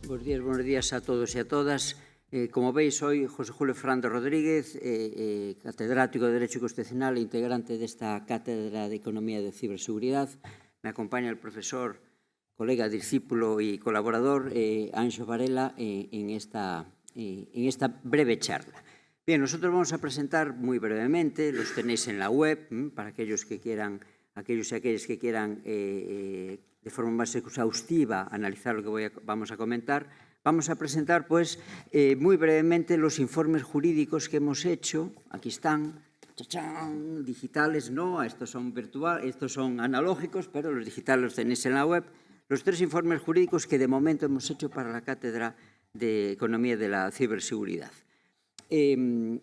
Buenos días a todos e a todas. Como veis, soy José Julio Fernández Rodríguez, catedrático de Derecho Constitucional e integrante desta Cátedra de Economía de Ciberseguridad. Me acompaña el profesor, colega, discípulo y colaborador Anxo Varela en esta breve charla. Bien, nosotros vamos a presentar muy brevemente, los tenéis en la web, para aquellos y aquellas que quieran de forma más exhaustiva analizar lo que vamos a comentar. Vamos a presentar, pues, muy brevemente los informes jurídicos que hemos hecho. Aquí están, ¡chachán!, digitales, no, estos son virtuales, estos son analógicos, pero los digitales los tenéis en la web. Los 3 informes jurídicos que de momento hemos hecho para la Cátedra de Economía de la Ciberseguridad.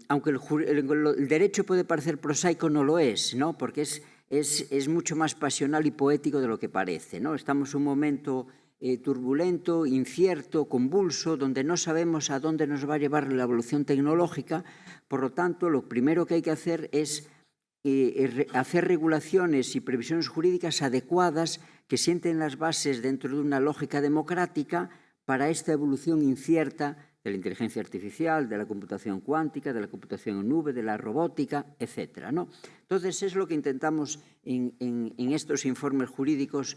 Aunque el derecho puede parecer prosaico, no lo es, ¿no? Porque es mucho más pasional y poético de lo que parece, ¿no? Estamos en un momento turbulento, incierto, convulso, donde no sabemos a dónde nos va a llevar la evolución tecnológica. Por lo tanto, lo primero que hay que hacer es hacer regulaciones y previsiones jurídicas adecuadas que sienten las bases dentro de una lógica democrática para esta evolución incierta de la inteligencia artificial, de la computación cuántica, de la computación en nube, de la robótica, etc., ¿no? Entonces, es lo que intentamos en estos informes jurídicos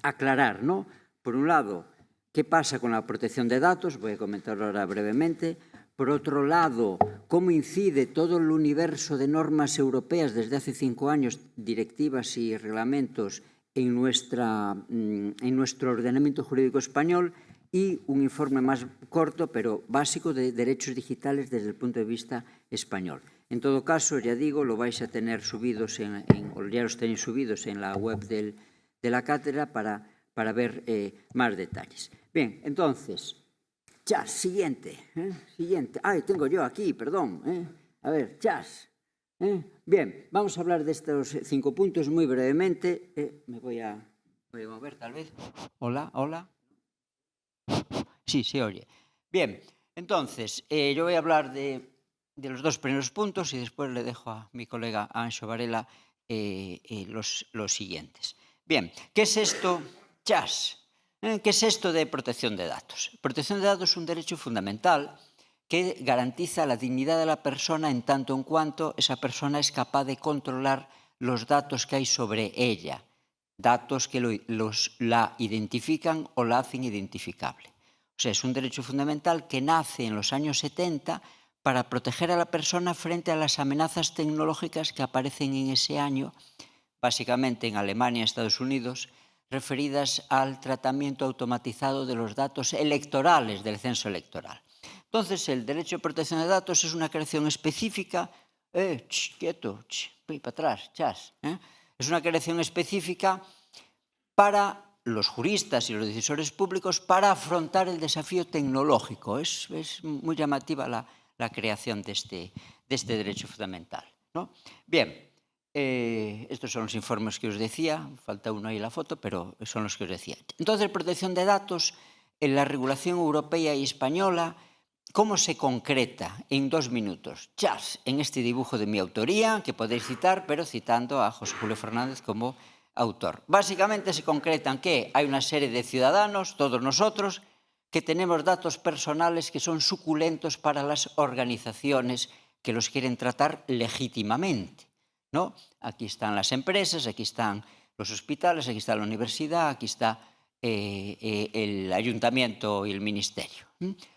aclarar, ¿no? Por un lado, ¿qué pasa con la protección de datos? Voy a comentarlo ahora brevemente. Por otro lado, ¿cómo incide todo el universo de normas europeas desde hace 5 años, directivas y reglamentos, en nuestro ordenamiento jurídico español? Y un informe más corto, pero básico, de derechos digitales desde el punto de vista español. En todo caso, ya digo, lo vais a tener subidos, o ya los tenéis subidos en la web de la cátedra para ver más detalles. Bien, entonces, chas, siguiente. Ay, tengo yo aquí, perdón. A ver, chas. Bien, vamos a hablar de estos 5 puntos muy brevemente. Me voy a mover, tal vez. Hola, hola. Sí, se oye. Bien, entonces, yo voy a hablar de los 2 primeros puntos y después le dejo a mi colega Anxo Varela los siguientes. Bien, ¿qué es esto? Chas. ¿Qué es esto de protección de datos? Protección de datos es un derecho fundamental que garantiza la dignidad de la persona en tanto en cuanto esa persona es capaz de controlar los datos que hay sobre ella, datos que la identifican o la hacen identificable. O sea, es un derecho fundamental que nace en los años 70 para proteger a la persona frente a las amenazas tecnológicas que aparecen en ese año, básicamente en Alemania y Estados Unidos, referidas al tratamiento automatizado de los datos electorales del censo electoral. Entonces, el derecho de protección de datos es una creación específica. Quieto, para atrás, chas. Es una creación específica para los juristas y los decisores públicos para afrontar el desafío tecnológico. Es muy llamativa la creación de este derecho fundamental, ¿no? Bien, estos son los informes que os decía, falta uno ahí en la foto, pero son los que os decía. Entonces, protección de datos en la regulación europea y española, ¿cómo se concreta? En 2 minutos. Chas, en este dibujo de mi autoría, que podéis citar, pero citando a José Julio Fernández como autor. Básicamente se concretan que hay una serie de ciudadanos, todos nosotros, que tenemos datos personales que son suculentos para las organizaciones que los quieren tratar legítimamente, ¿no? Aquí están las empresas, aquí están los hospitales, aquí está la universidad, aquí está el ayuntamiento y el ministerio.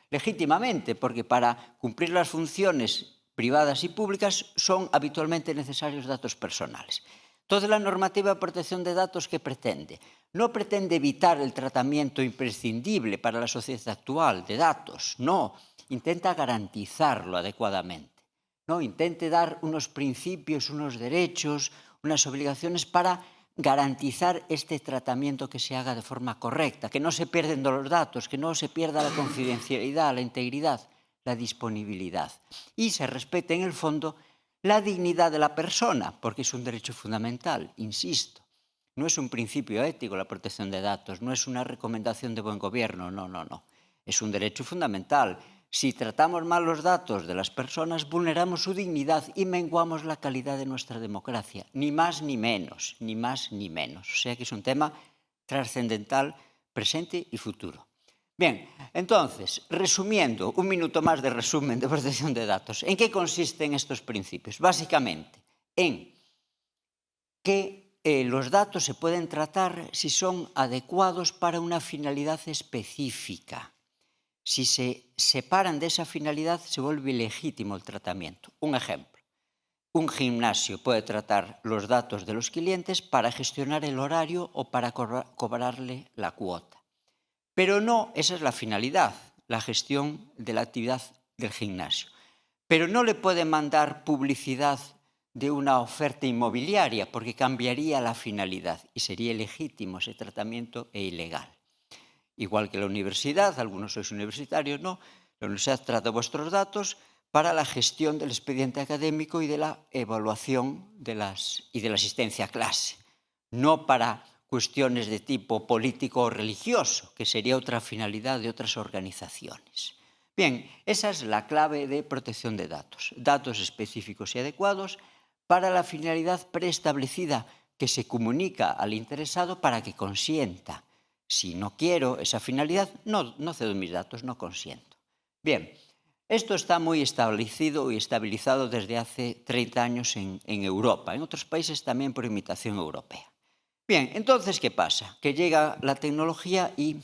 Legítimamente, porque para cumplir las funciones privadas y públicas son habitualmente necesarios datos personales. Toda la normativa de protección de datos, ¿qué pretende? No pretende evitar el tratamiento imprescindible para la sociedad actual de datos, no, intenta garantizarlo adecuadamente, ¿no? Intente dar unos principios, unos derechos, unas obligaciones para garantizar este tratamiento que se haga de forma correcta, que no se pierdan los datos, que no se pierda la confidencialidad, la integridad, la disponibilidad y se respete en el fondo la dignidad de la persona, porque es un derecho fundamental, insisto. No es un principio ético la protección de datos, no es una recomendación de buen gobierno, no. Es un derecho fundamental. Si tratamos mal los datos de las personas, vulneramos su dignidad y menguamos la calidad de nuestra democracia. Ni más ni menos, ni más ni menos. O sea que es un tema trascendental, presente y futuro. Bien, entonces, resumiendo, un minuto más de resumen de protección de datos. ¿En qué consisten estos principios? Básicamente, en que los datos se pueden tratar si son adecuados para una finalidad específica. Si se separan de esa finalidad, se vuelve ilegítimo el tratamiento. Un ejemplo. Un gimnasio puede tratar los datos de los clientes para gestionar el horario o para cobrarle la cuota. Pero no, esa es la finalidad, la gestión de la actividad del gimnasio. Pero no le puede mandar publicidad de una oferta inmobiliaria porque cambiaría la finalidad y sería ilegítimo ese tratamiento e ilegal. Igual que la universidad, algunos sois universitarios, ¿no? La universidad trata vuestros datos para la gestión del expediente académico y de la evaluación y de la asistencia a clase, no para cuestiones de tipo político o religioso, que sería otra finalidad de otras organizaciones. Bien, esa es la clave de protección de datos. Datos específicos y adecuados para la finalidad preestablecida que se comunica al interesado para que consienta. Si no quiero esa finalidad, no cedo mis datos, no consiento. Bien, esto está muy establecido y estabilizado desde hace 30 años en Europa, en otros países también por imitación europea. Bien, entonces, ¿qué pasa? Que llega la tecnología y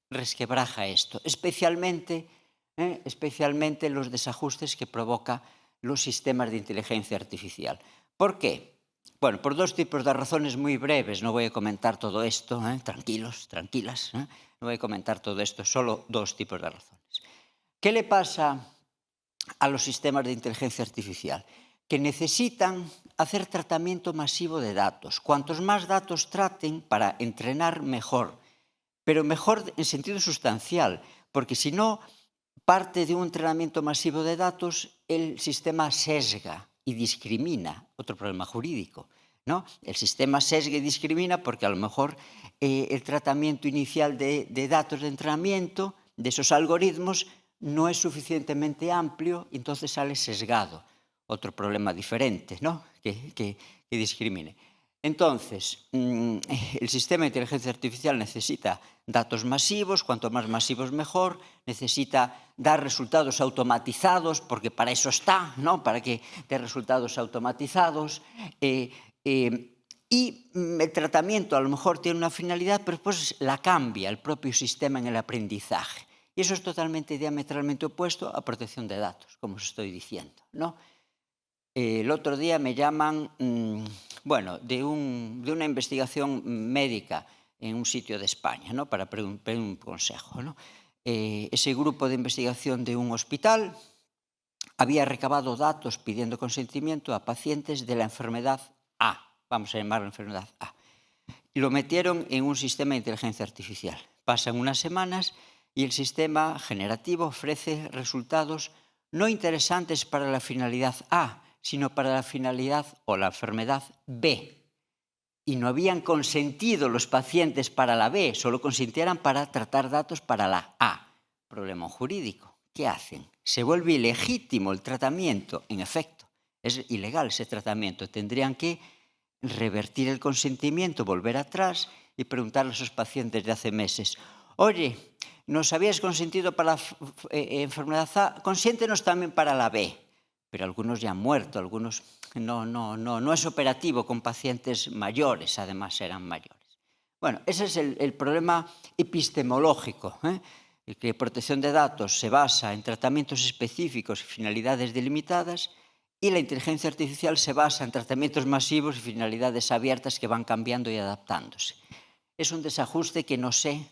resquebraja esto, especialmente los desajustes que provoca los sistemas de inteligencia artificial. ¿Por qué? Bueno, por dos tipos de razones muy breves. No voy a comentar todo esto, tranquilos, tranquilas. No voy a comentar todo esto, solo dos tipos de razones. ¿Qué le pasa a los sistemas de inteligencia artificial? Que necesitan hacer tratamiento masivo de datos. Cuantos más datos traten para entrenar, mejor. Pero mejor en sentido sustancial, porque si no parte de un entrenamiento masivo de datos, el sistema sesga y discrimina, otro problema jurídico, ¿no? El sistema sesga y discrimina porque a lo mejor el tratamiento inicial de datos de entrenamiento, de esos algoritmos, no es suficientemente amplio y entonces sale sesgado. Otro problema diferente, ¿no? que discrimine. Entonces, el sistema de inteligencia artificial necesita datos masivos, cuanto más masivos mejor, necesita dar resultados automatizados, porque para eso está, ¿no? Para que dé resultados automatizados. Y el tratamiento a lo mejor tiene una finalidad, pero después la cambia el propio sistema en el aprendizaje. Y eso es totalmente diametralmente opuesto a protección de datos, como os estoy diciendo, ¿no? El otro día me llaman, de una investigación médica en un sitio de España, ¿no? Para pedir un consejo, ¿no? Ese grupo de investigación de un hospital había recabado datos pidiendo consentimiento a pacientes de la enfermedad A, vamos a llamarla enfermedad A, y lo metieron en un sistema de inteligencia artificial. Pasan unas semanas y el sistema generativo ofrece resultados no interesantes para la finalidad A, sino para la finalidad o la enfermedad B. Y no habían consentido los pacientes para la B, solo consintieran para tratar datos para la A. Problema jurídico. ¿Qué hacen? Se vuelve ilegítimo el tratamiento. En efecto, es ilegal ese tratamiento. Tendrían que revertir el consentimiento, volver atrás y preguntarle a esos pacientes de hace meses: oye, nos habías consentido para la enfermedad A, consiéntenos también para la B. Pero algunos ya han muerto, algunos no es operativo con pacientes mayores, además eran mayores. Bueno, ese es el problema epistemológico, que protección de datos se basa en tratamientos específicos y finalidades delimitadas, y la inteligencia artificial se basa en tratamientos masivos y finalidades abiertas que van cambiando y adaptándose. Es un desajuste que no sé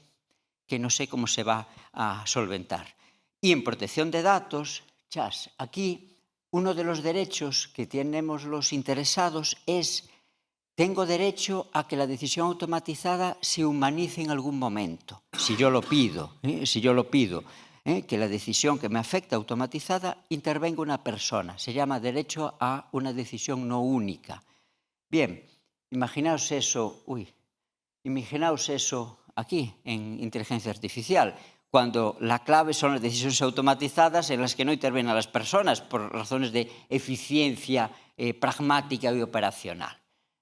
cómo se va a solventar. Y en protección de datos, aquí uno de los derechos que tenemos los interesados es: tengo derecho a que la decisión automatizada se humanice en algún momento, si yo lo pido, que la decisión que me afecta automatizada intervenga una persona. Se llama derecho a una decisión no única. Bien, imaginaos eso aquí, en inteligencia artificial, cuando la clave son las decisiones automatizadas en las que no intervienen las personas por razones de eficiencia pragmática y operacional.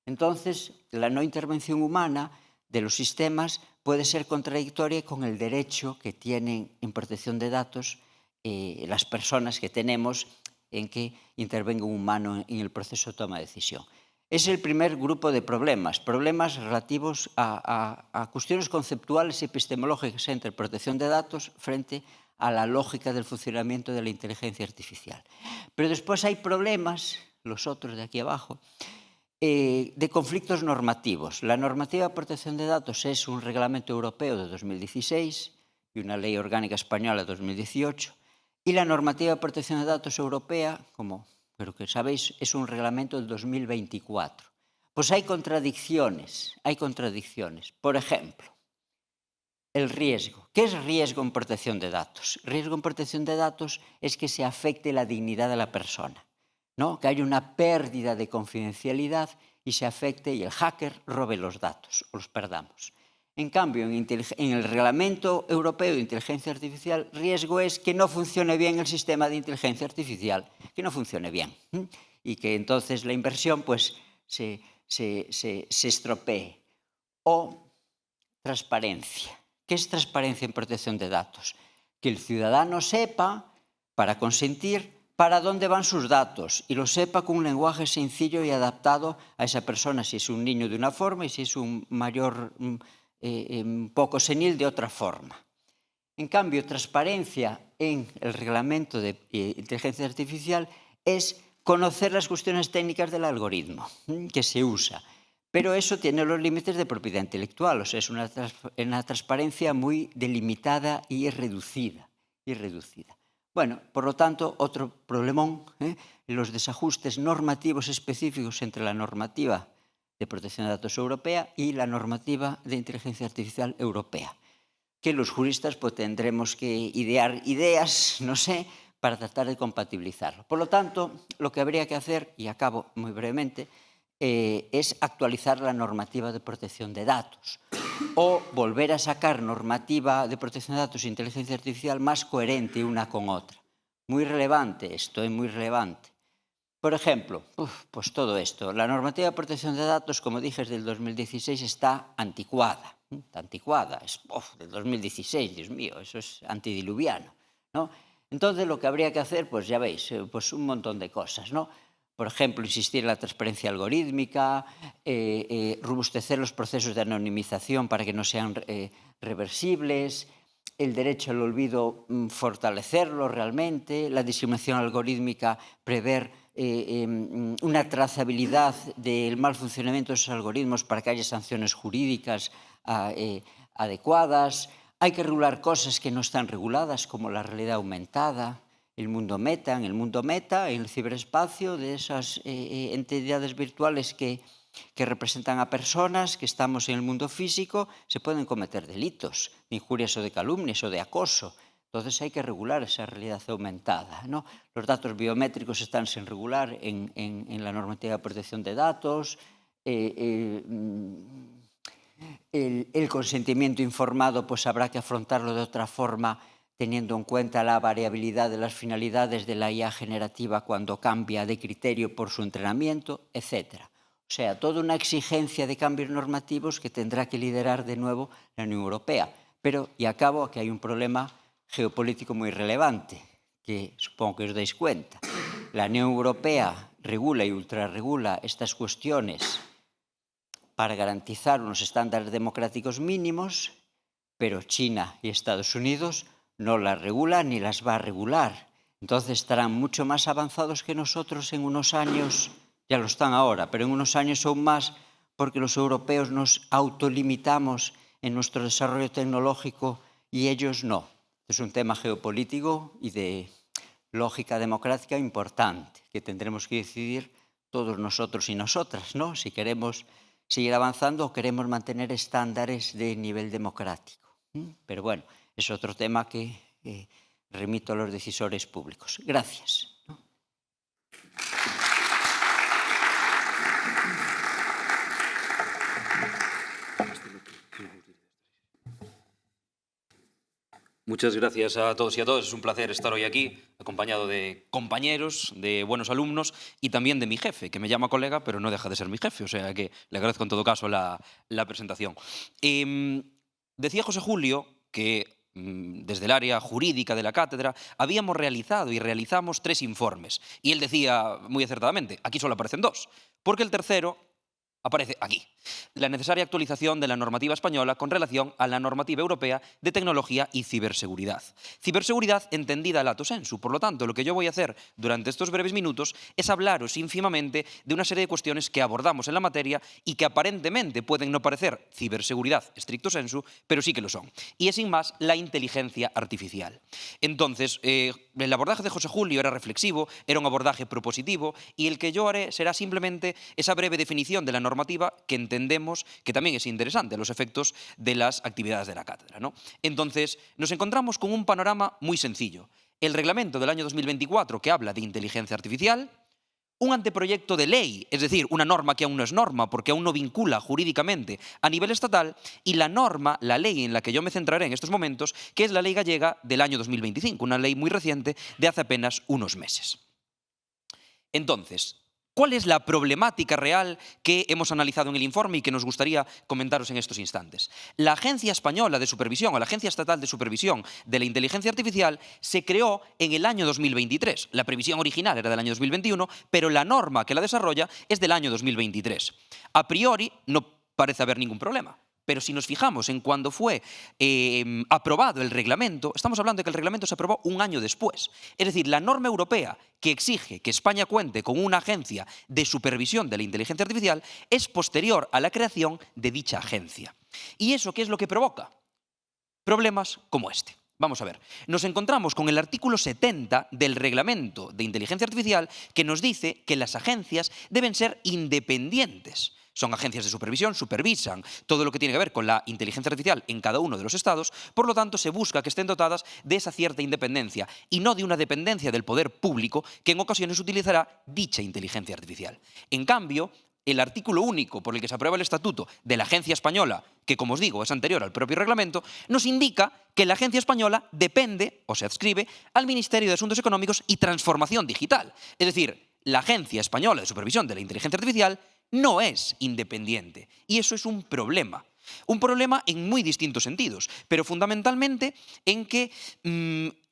Entonces, la no intervención humana de los sistemas puede ser contradictoria con el derecho que tienen en protección de datos las personas que tenemos en que intervenga un humano en el proceso de toma de decisión. Es el primer grupo de problemas relativos a cuestiones conceptuales y epistemológicas entre protección de datos frente a la lógica del funcionamiento de la inteligencia artificial. Pero después hay problemas, los otros de aquí abajo, de conflictos normativos. La normativa de protección de datos es un reglamento europeo de 2016 y una ley orgánica española de 2018, y la normativa de protección de datos europea, como creo que sabéis, es un reglamento del 2024. Pues hay contradicciones. Por ejemplo, el riesgo. ¿Qué es riesgo en protección de datos? Riesgo en protección de datos es que se afecte la dignidad de la persona, ¿no? Que haya una pérdida de confidencialidad y se afecte y el hacker robe los datos o los perdamos. En cambio, en el Reglamento Europeo de Inteligencia Artificial, riesgo es que no funcione bien el sistema de inteligencia artificial, que no funcione bien, y que entonces la inversión pues, se estropee. O transparencia. ¿Qué es transparencia en protección de datos? Que el ciudadano sepa, para consentir, para dónde van sus datos y lo sepa con un lenguaje sencillo y adaptado a esa persona, si es un niño de una forma y si es un mayor poco senil de otra forma. En cambio, transparencia en el reglamento de inteligencia artificial es conocer las cuestiones técnicas del algoritmo que se usa. Pero eso tiene los límites de propiedad intelectual, o sea, es una transparencia muy delimitada y reducida. Bueno, por lo tanto, otro problemón, los desajustes normativos específicos entre la normativa de protección de datos europea y la normativa de inteligencia artificial europea, que los juristas pues, tendremos que idear ideas, no sé, para tratar de compatibilizarlo. Por lo tanto, lo que habría que hacer, y acabo muy brevemente, es actualizar la normativa de protección de datos o volver a sacar normativa de protección de datos e inteligencia artificial más coherente una con otra. Muy relevante esto, muy relevante. Por ejemplo, pues todo esto. La normativa de protección de datos, como dije, es del 2016, está anticuada. Es del 2016, Dios mío, eso es antidiluviano, ¿no? Entonces, lo que habría que hacer, pues ya veis, pues un montón de cosas, ¿no? Por ejemplo, insistir en la transparencia algorítmica, robustecer los procesos de anonimización para que no sean reversibles, el derecho al olvido, fortalecerlo realmente, la discriminación algorítmica, prever una trazabilidad del mal funcionamiento de esos algoritmos para que haya sanciones jurídicas adecuadas. Hay que regular cosas que no están reguladas, como la realidad aumentada, el mundo meta. En el ciberespacio, de esas entidades virtuales que representan a personas que estamos en el mundo físico, se pueden cometer delitos de injurias o de calumnias o de acoso. Entonces hay que regular esa realidad aumentada, ¿no? Los datos biométricos están sin regular en la normativa de protección de datos. El consentimiento informado pues habrá que afrontarlo de otra forma, teniendo en cuenta la variabilidad de las finalidades de la IA generativa cuando cambia de criterio por su entrenamiento, etc. O sea, toda una exigencia de cambios normativos que tendrá que liderar de nuevo la Unión Europea. Pero, y acabo, aquí hay un problema geopolítico muy relevante, que supongo que os dais cuenta. La Unión Europea regula y ultrarregula estas cuestiones para garantizar unos estándares democráticos mínimos, pero China y Estados Unidos no las regulan ni las va a regular. Entonces estarán mucho más avanzados que nosotros en unos años, ya lo están ahora, pero en unos años aún más, porque los europeos nos autolimitamos en nuestro desarrollo tecnológico y ellos no. Es un tema geopolítico y de lógica democrática importante, que tendremos que decidir todos nosotros y nosotras, ¿no? Si queremos seguir avanzando o queremos mantener estándares de nivel democrático. Pero bueno, es otro tema que remito a los decisores públicos. Gracias. Muchas gracias a todos y a todas. Es un placer estar hoy aquí, acompañado de compañeros, de buenos alumnos y también de mi jefe, que me llama colega, pero no deja de ser mi jefe. O sea que le agradezco en todo caso la presentación. Decía José Julio que desde el área jurídica de la cátedra habíamos realizado y realizamos 3 informes. Y él decía muy acertadamente, aquí solo aparecen 2, porque el tercero aparece aquí. La necesaria actualización de la normativa española con relación a la normativa europea de tecnología y ciberseguridad. Ciberseguridad entendida lato sensu. Por lo tanto, lo que yo voy a hacer durante estos breves minutos es hablaros ínfimamente de una serie de cuestiones que abordamos en la materia y que aparentemente pueden no parecer ciberseguridad estricto sensu, pero sí que lo son. Y es sin más la inteligencia artificial. Entonces, el abordaje de José Julio era reflexivo, era un abordaje propositivo y el que yo haré será simplemente esa breve definición de la normativa que entendemos que también es interesante a los efectos de las actividades de la cátedra, ¿no? Entonces, nos encontramos con un panorama muy sencillo. El reglamento del año 2024 que habla de inteligencia artificial, un anteproyecto de ley, es decir, una norma que aún no es norma porque aún no vincula jurídicamente a nivel estatal, y la norma, la ley en la que yo me centraré en estos momentos, que es la ley gallega del año 2025, una ley muy reciente de hace apenas unos meses. Entonces, ¿cuál es la problemática real que hemos analizado en el informe y que nos gustaría comentaros en estos instantes? La Agencia Española de Supervisión, o la Agencia Estatal de Supervisión de la Inteligencia Artificial, se creó en el año 2023. La previsión original era del año 2021, pero la norma que la desarrolla es del año 2023. A priori, no parece haber ningún problema. Pero si nos fijamos en cuándo fue aprobado el reglamento, estamos hablando de que el reglamento se aprobó un año después. Es decir, la norma europea que exige que España cuente con una agencia de supervisión de la inteligencia artificial es posterior a la creación de dicha agencia. ¿Y eso qué es lo que provoca? Problemas como este. Vamos a ver, nos encontramos con el artículo 70 del Reglamento de Inteligencia Artificial que nos dice que las agencias deben ser independientes. Son agencias de supervisión, supervisan todo lo que tiene que ver con la inteligencia artificial en cada uno de los estados, por lo tanto se busca que estén dotadas de esa cierta independencia y no de una dependencia del poder público que en ocasiones utilizará dicha inteligencia artificial. En cambio, el artículo único por el que se aprueba el estatuto de la Agencia Española, que como os digo es anterior al propio reglamento, nos indica que la Agencia Española depende o se adscribe al Ministerio de Asuntos Económicos y Transformación Digital. Es decir, la Agencia Española de Supervisión de la Inteligencia Artificial no es independiente y eso es un problema. Un problema en muy distintos sentidos, pero fundamentalmente en que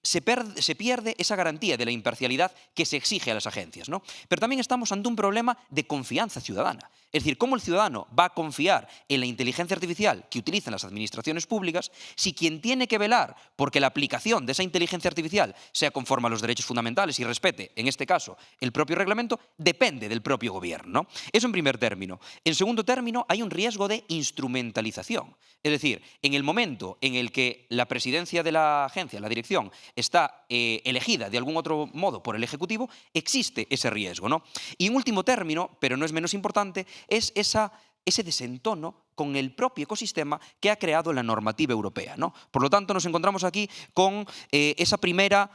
se pierde esa garantía de la imparcialidad que se exige a las agencias, ¿no? Pero también estamos ante un problema de confianza ciudadana. Es decir, ¿cómo el ciudadano va a confiar en la inteligencia artificial que utilizan las administraciones públicas si quien tiene que velar porque la aplicación de esa inteligencia artificial sea conforme a los derechos fundamentales y respete, en este caso, el propio reglamento, depende del propio gobierno, ¿no? Eso en primer término. En segundo término, hay un riesgo de instrumentalización. Es decir, en el momento en el que la presidencia de la agencia, la dirección, está elegida de algún otro modo por el Ejecutivo, existe ese riesgo, ¿no? Y en último término, pero no es menos importante, es ese desentono con el propio ecosistema que ha creado la normativa europea, ¿no? Por lo tanto, nos encontramos aquí con esa primera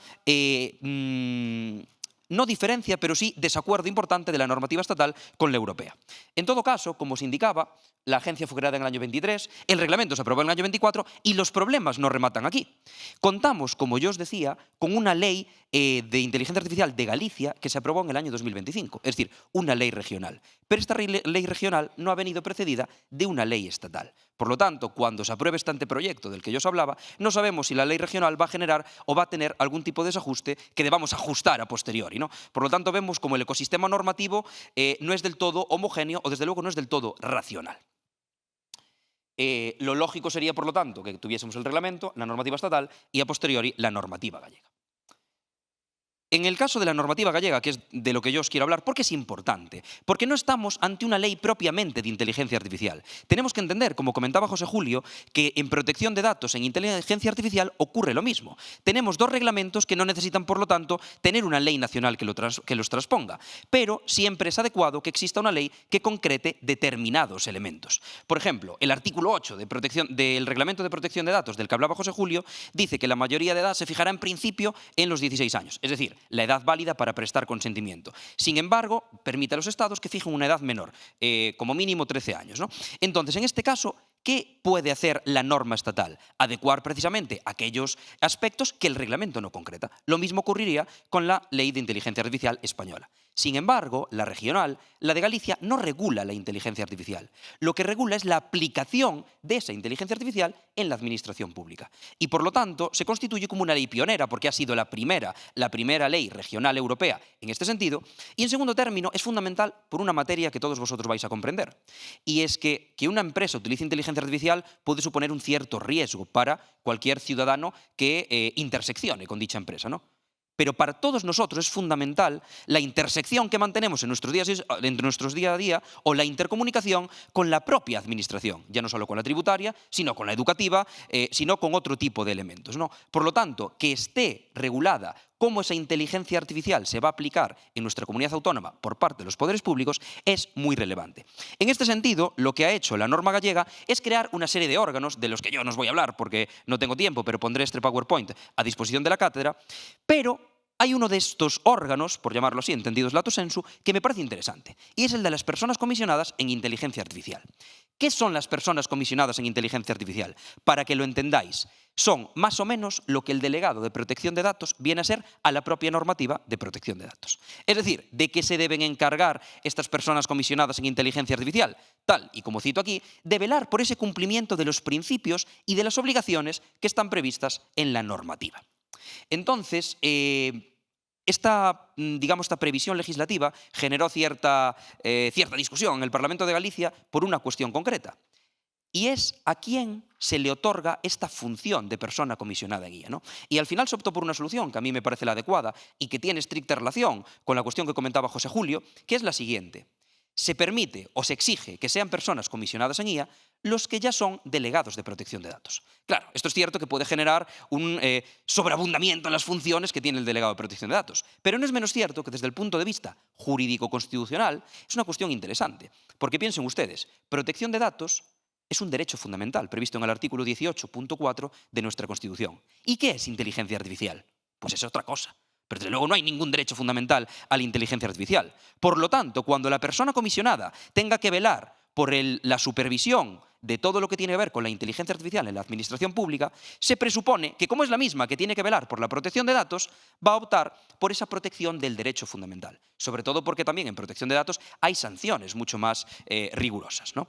no diferencia, pero sí desacuerdo importante de la normativa estatal con la europea. En todo caso, como os indicaba, la agencia fue creada en el año 23, el reglamento se aprobó en el año 24 y los problemas no rematan aquí. Contamos, como yo os decía, con una ley de inteligencia artificial de Galicia que se aprobó en el año 2025, es decir, una ley regional. Pero esta ley regional no ha venido precedida de una ley estatal. Por lo tanto, cuando se apruebe este anteproyecto del que yo os hablaba, no sabemos si la ley regional va a generar o va a tener algún tipo de desajuste que debamos ajustar a posteriori, ¿no? Por lo tanto, vemos como el ecosistema normativo no es del todo homogéneo o desde luego no es del todo racional. Lo lógico sería, por lo tanto, que tuviésemos el reglamento, la normativa estatal y a posteriori la normativa gallega. En el caso de la normativa gallega, que es de lo que yo os quiero hablar, ¿por qué es importante? Porque no estamos ante una ley propiamente de inteligencia artificial. Tenemos que entender, como comentaba José Julio, que en protección de datos en inteligencia artificial ocurre lo mismo. Tenemos 2 reglamentos que no necesitan, por lo tanto, tener una ley nacional que los transponga, pero siempre es adecuado que exista una ley que concrete determinados elementos. Por ejemplo, el artículo 8 del Reglamento de Protección de Datos del que hablaba José Julio dice que la mayoría de edad se fijará en principio en los 16 años, es decir, la edad válida para prestar consentimiento. Sin embargo, permite a los estados que fijen una edad menor, como mínimo 13 años, ¿no? Entonces, en este caso, ¿qué puede hacer la norma estatal? Adecuar precisamente aquellos aspectos que el reglamento no concreta. Lo mismo ocurriría con la Ley de Inteligencia Artificial española. Sin embargo, la regional, la de Galicia, no regula la inteligencia artificial. Lo que regula es la aplicación de esa inteligencia artificial en la administración pública. Y por lo tanto, se constituye como una ley pionera, porque ha sido la primera ley regional europea en este sentido. Y en segundo término, es fundamental por una materia que todos vosotros vais a comprender. Y es que una empresa utilice inteligencia artificial puede suponer un cierto riesgo para cualquier ciudadano que interseccione con dicha empresa, ¿no? Pero para todos nosotros es fundamental la intersección que mantenemos en nuestros día a día o la intercomunicación con la propia administración, ya no solo con la tributaria, sino con la educativa, sino con otro tipo de elementos, ¿no? Por lo tanto, que esté regulada cómo esa inteligencia artificial se va a aplicar en nuestra comunidad autónoma por parte de los poderes públicos es muy relevante. En este sentido, lo que ha hecho la norma gallega es crear una serie de órganos, de los que yo no os voy a hablar porque no tengo tiempo, pero pondré este PowerPoint a disposición de la cátedra, pero hay uno de estos órganos, por llamarlo así, entendidos lato sensu, que me parece interesante, y es el de las personas comisionadas en inteligencia artificial. ¿Qué son las personas comisionadas en inteligencia artificial? Para que lo entendáis, son más o menos lo que el delegado de protección de datos viene a ser a la propia normativa de protección de datos. Es decir, ¿de qué se deben encargar estas personas comisionadas en inteligencia artificial? Tal y como cito aquí, de velar por ese cumplimiento de los principios y de las obligaciones que están previstas en la normativa. Entonces, esta previsión legislativa generó cierta discusión en el Parlamento de Galicia por una cuestión concreta. Y es a quién se le otorga esta función de persona comisionada en guía, ¿no? Y al final se optó por una solución que a mí me parece la adecuada y que tiene estricta relación con la cuestión que comentaba José Julio, que es la siguiente. Se permite o se exige que sean personas comisionadas en IA los que ya son delegados de protección de datos. Claro, esto es cierto que puede generar un sobreabundamiento en las funciones que tiene el delegado de protección de datos, pero no es menos cierto que desde el punto de vista jurídico-constitucional es una cuestión interesante, porque piensen ustedes, protección de datos es un derecho fundamental previsto en el artículo 18.4 de nuestra Constitución. ¿Y qué es inteligencia artificial? Pues es otra cosa. Pero desde luego no hay ningún derecho fundamental a la inteligencia artificial. Por lo tanto, cuando la persona comisionada tenga que velar por la supervisión de todo lo que tiene que ver con la inteligencia artificial en la administración pública, se presupone que, como es la misma que tiene que velar por la protección de datos, va a optar por esa protección del derecho fundamental. Sobre todo porque también en protección de datos hay sanciones mucho más rigurosas, ¿no?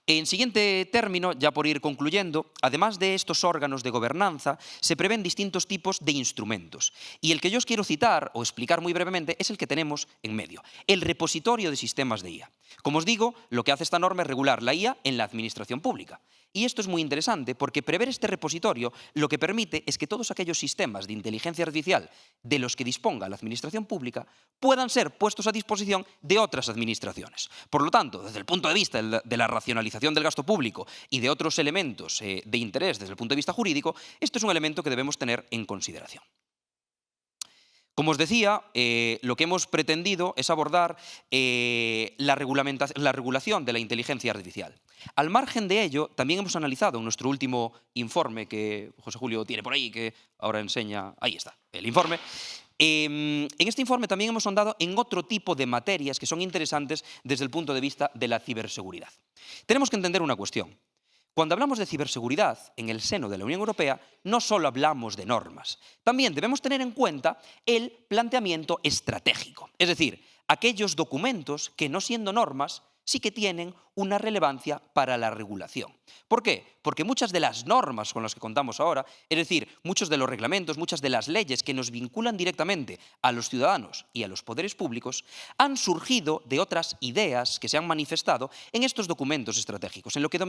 En siguiente término, ya por ir concluyendo, además de estos órganos de gobernanza, se prevén distintos tipos de instrumentos. Y el que yo os quiero citar o explicar muy brevemente es el que tenemos en medio, el repositorio de sistemas de IA. Como os digo, lo que hace esta norma es regular la IA en la administración pública. Y esto es muy interesante porque prever este repositorio lo que permite es que todos aquellos sistemas de inteligencia artificial de los que disponga la administración pública puedan ser puestos a disposición de otras administraciones. Por lo tanto, desde el punto de vista de la racionalización del gasto público y de otros elementos de interés desde el punto de vista jurídico, esto es un elemento que debemos tener en consideración. Como os decía, lo que hemos pretendido es abordar la regulación de la inteligencia artificial. Al margen de ello, también hemos analizado en nuestro último informe, que José Julio tiene por ahí, que ahora enseña, ahí está, el informe. En este informe también hemos ahondado en otro tipo de materias que son interesantes desde el punto de vista de la ciberseguridad. Tenemos que entender una cuestión. Cuando hablamos de ciberseguridad en el seno de la Unión Europea, no solo hablamos de normas, también debemos tener en cuenta el planteamiento estratégico, es decir, aquellos documentos que, no siendo normas, sí que tienen una relevancia para la regulación. ¿Por qué? Porque muchas de las normas con las que contamos ahora, es decir, muchos de los reglamentos, muchas de las leyes que nos vinculan directamente a los ciudadanos y a los poderes públicos, han surgido de otras ideas que se han manifestado en estos documentos estratégicos, en lo que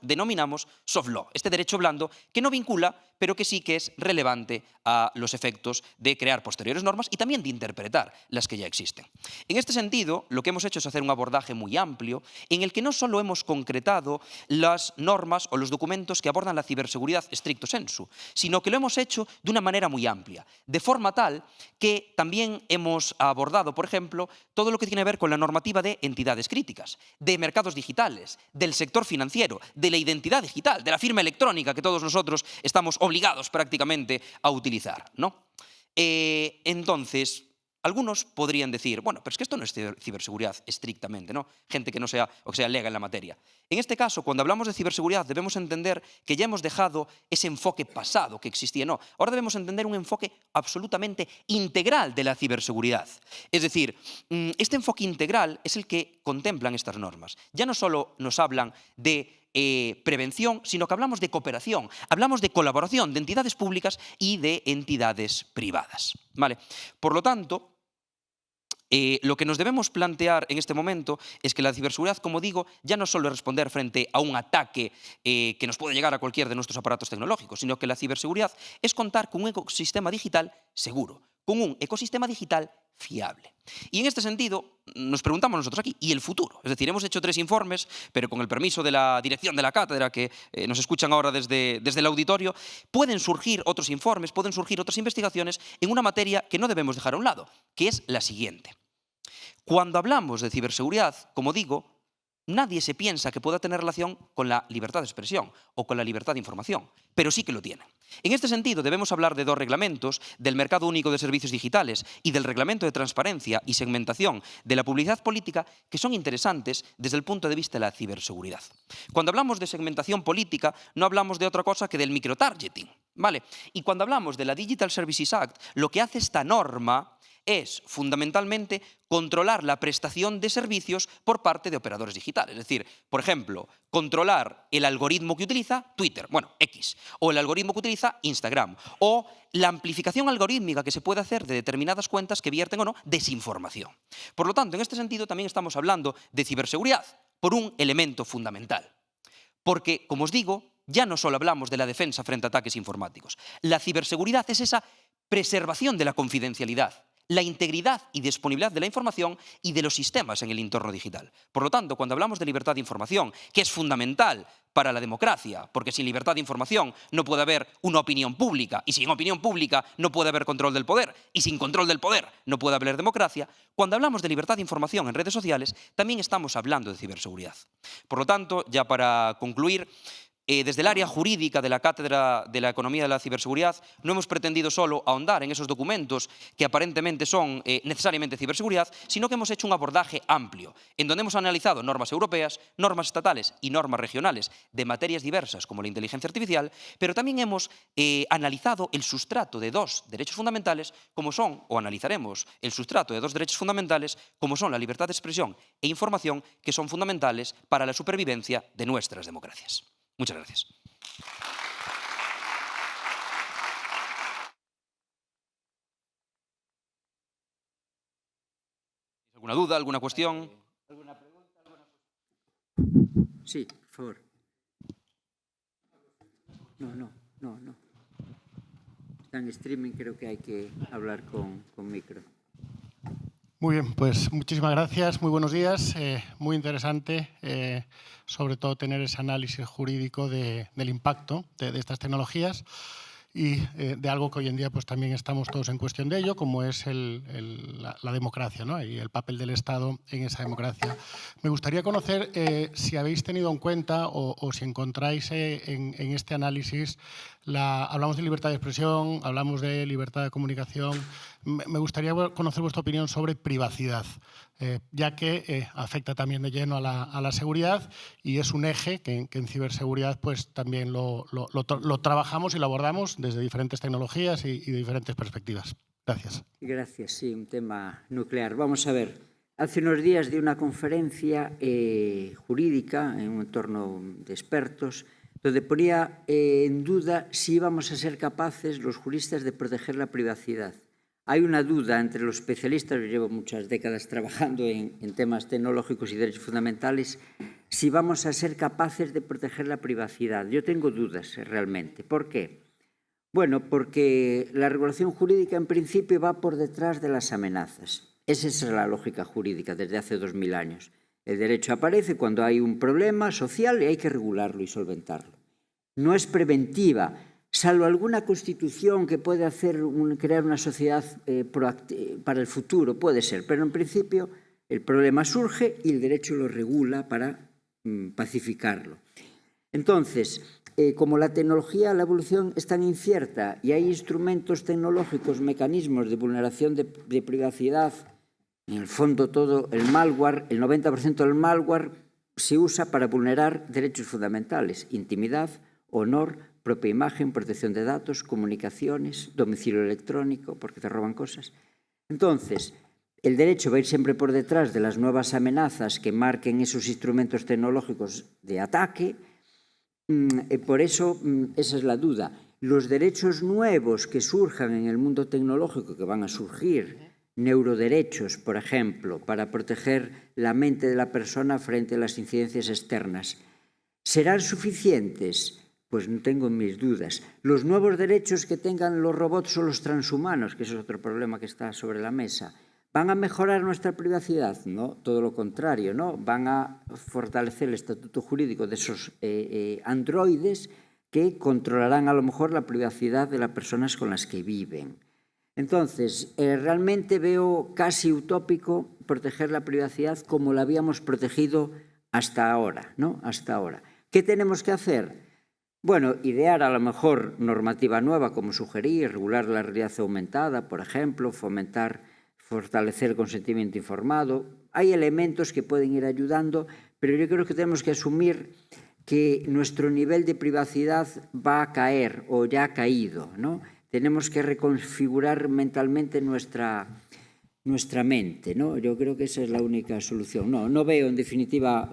denominamos soft law, este derecho blando que no vincula, pero que sí que es relevante a los efectos de crear posteriores normas y también de interpretar las que ya existen. En este sentido, lo que hemos hecho es hacer un abordaje muy amplio en el que no solo hemos concretado las normas o los documentos que abordan la ciberseguridad stricto sensu, sino que lo hemos hecho de una manera muy amplia, de forma tal que también hemos abordado, por ejemplo, todo lo que tiene que ver con la normativa de entidades críticas, de mercados digitales, del sector financiero, de la identidad digital, de la firma electrónica que todos nosotros estamos obligados prácticamente a utilizar, ¿no? Entonces, Algunos podrían decir, bueno, pero es que esto no es ciberseguridad estrictamente, ¿no? Gente que no sea o que sea lega en la materia. En este caso, cuando hablamos de ciberseguridad, debemos entender que ya hemos dejado ese enfoque pasado que existía, no. Ahora debemos entender un enfoque absolutamente integral de la ciberseguridad. Es decir, este enfoque integral es el que contemplan estas normas. Ya no solo nos hablan de prevención, sino que hablamos de cooperación, hablamos de colaboración de entidades públicas y de entidades privadas, ¿vale? Por lo tanto, lo que nos debemos plantear en este momento es que la ciberseguridad, como digo, ya no solo es responder frente a un ataque que nos puede llegar a cualquier de nuestros aparatos tecnológicos, sino que la ciberseguridad es contar con un ecosistema digital seguro, con un ecosistema digital fiable. Y en este sentido, nos preguntamos nosotros aquí, ¿y el futuro? Es decir, hemos hecho 3 informes, pero con el permiso de la dirección de la cátedra, que nos escuchan ahora desde el auditorio, pueden surgir otros informes, pueden surgir otras investigaciones en una materia que no debemos dejar a un lado, que es la siguiente. Cuando hablamos de ciberseguridad, como digo, nadie se piensa que pueda tener relación con la libertad de expresión o con la libertad de información, pero sí que lo tiene. En este sentido, debemos hablar de 2 reglamentos, del Mercado Único de Servicios Digitales y del Reglamento de Transparencia y Segmentación de la Publicidad Política, que son interesantes desde el punto de vista de la ciberseguridad. Cuando hablamos de segmentación política, no hablamos de otra cosa que del microtargeting, ¿vale? Y cuando hablamos de la Digital Services Act, lo que hace esta norma es, fundamentalmente, controlar la prestación de servicios por parte de operadores digitales. Es decir, por ejemplo, controlar el algoritmo que utiliza Twitter, bueno, X, o el algoritmo que utiliza Instagram, o la amplificación algorítmica que se puede hacer de determinadas cuentas que vierten o no desinformación. Por lo tanto, en este sentido, también estamos hablando de ciberseguridad por un elemento fundamental. Porque, como os digo, ya no solo hablamos de la defensa frente a ataques informáticos. La ciberseguridad es esa preservación de la confidencialidad, la integridad y disponibilidad de la información y de los sistemas en el entorno digital. Por lo tanto, cuando hablamos de libertad de información, que es fundamental para la democracia, porque sin libertad de información no puede haber una opinión pública, y sin opinión pública no puede haber control del poder, y sin control del poder no puede haber democracia, cuando hablamos de libertad de información en redes sociales, también estamos hablando de ciberseguridad. Por lo tanto, ya para concluir, desde el área jurídica de la Cátedra de la Economía de la Ciberseguridad no hemos pretendido solo ahondar en esos documentos que aparentemente son necesariamente ciberseguridad, sino que hemos hecho un abordaje amplio, en donde hemos analizado normas europeas, normas estatales y normas regionales de materias diversas como la inteligencia artificial, pero también hemos analizado el sustrato de 2 derechos fundamentales, como son, o analizaremos el sustrato de 2 derechos fundamentales, como son la libertad de expresión e información, que son fundamentales para la supervivencia de nuestras democracias. Muchas gracias. ¿Alguna duda, alguna cuestión? ¿Alguna pregunta? Sí, por favor. No. Está en streaming, creo que hay que hablar con micro. Muy bien, pues muchísimas gracias, muy buenos días. Muy interesante, sobre todo tener ese análisis jurídico del impacto de estas tecnologías y de algo que hoy en día pues también estamos todos en cuestión de ello, como es la democracia, ¿no? Y el papel del Estado en esa democracia. Me gustaría conocer si habéis tenido en cuenta o si encontráis en este análisis, hablamos de libertad de expresión, hablamos de libertad de comunicación. Me gustaría conocer vuestra opinión sobre privacidad, ya que afecta también de lleno a la seguridad y es un eje que en ciberseguridad pues también lo trabajamos y lo abordamos desde diferentes tecnologías y de diferentes perspectivas. Gracias. Gracias, sí, un tema nuclear. Vamos a ver, hace unos días di una conferencia jurídica en un entorno de expertos donde ponía en duda si íbamos a ser capaces los juristas de proteger la privacidad. Hay una duda entre los especialistas, yo llevo muchas décadas trabajando en temas tecnológicos y derechos fundamentales, si vamos a ser capaces de proteger la privacidad. Yo tengo dudas realmente. ¿Por qué? Bueno, porque la regulación jurídica en principio va por detrás de las amenazas. Esa es la lógica jurídica desde hace 2000 años. El derecho aparece cuando hay un problema social y hay que regularlo y solventarlo. No es preventiva, salvo alguna constitución que puede crear una sociedad para el futuro, puede ser, pero en principio el problema surge y el derecho lo regula para pacificarlo. Entonces, como la tecnología, la evolución es tan incierta y hay instrumentos tecnológicos, mecanismos de vulneración de privacidad, en el fondo todo el malware, el 90% del malware se usa para vulnerar derechos fundamentales, intimidad, honor, propia imagen, protección de datos, comunicaciones, domicilio electrónico, porque te roban cosas. Entonces, el derecho va a ir siempre por detrás de las nuevas amenazas que marquen esos instrumentos tecnológicos de ataque. Por eso, esa es la duda. Los derechos nuevos que surjan en el mundo tecnológico, que van a surgir, neuroderechos, por ejemplo, para proteger la mente de la persona frente a las incidencias externas, ¿serán suficientes? Pues no tengo mis dudas. Los nuevos derechos que tengan los robots o los transhumanos, que ese es otro problema que está sobre la mesa, ¿van a mejorar nuestra privacidad? No, todo lo contrario, ¿no? Van a fortalecer el estatuto jurídico de esos androides que controlarán a lo mejor la privacidad de las personas con las que viven. Entonces, realmente veo casi utópico proteger la privacidad como la habíamos protegido hasta ahora, ¿no? Hasta ahora. ¿Qué tenemos que hacer? Bueno, idear a lo mejor normativa nueva, como sugerí, regular la realidad aumentada, por ejemplo, fortalecer el consentimiento informado. Hay elementos que pueden ir ayudando, pero yo creo que tenemos que asumir que nuestro nivel de privacidad va a caer o ya ha caído, ¿no? Tenemos que reconfigurar mentalmente nuestra mente, ¿no? Yo creo que esa es la única solución. No veo, en definitiva,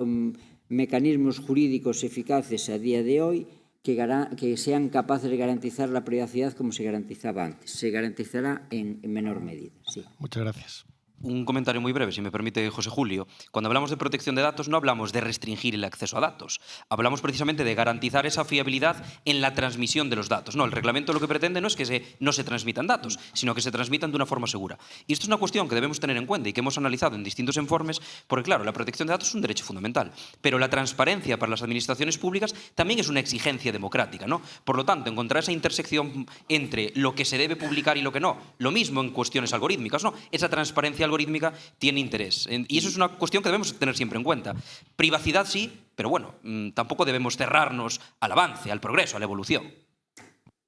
mecanismos jurídicos eficaces a día de hoy que sean capaces de garantizar la privacidad como se garantizaba antes. Se garantizará en menor medida, sí. Muchas gracias. Un comentario muy breve, si me permite, José Julio. Cuando hablamos de protección de datos, no hablamos de restringir el acceso a datos. Hablamos precisamente de garantizar esa fiabilidad en la transmisión de los datos. No, el reglamento lo que pretende no es que no se transmitan datos, sino que se transmitan de una forma segura. Y esto es una cuestión que debemos tener en cuenta y que hemos analizado en distintos informes, porque claro, la protección de datos es un derecho fundamental, pero la transparencia para las administraciones públicas también es una exigencia democrática, ¿no? Por lo tanto, encontrar esa intersección entre lo que se debe publicar y lo que no, lo mismo en cuestiones algorítmicas, ¿no? Esa transparencia algorítmica tiene interés. Y eso es una cuestión que debemos tener siempre en cuenta. Privacidad sí, pero bueno, tampoco debemos cerrarnos al avance, al progreso, a la evolución.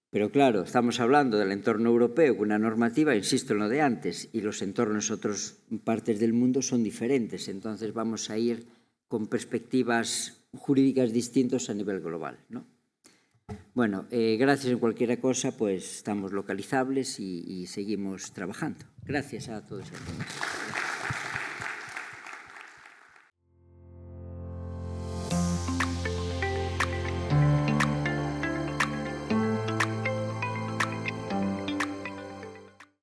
Pero claro, estamos hablando del entorno europeo con una normativa, insisto en lo de antes, y los entornos en otras partes del mundo son diferentes. Entonces vamos a ir con perspectivas jurídicas distintas a nivel global, ¿no? Bueno, gracias en cualquier cosa, pues estamos localizables y seguimos trabajando. Gracias a todos y a todas.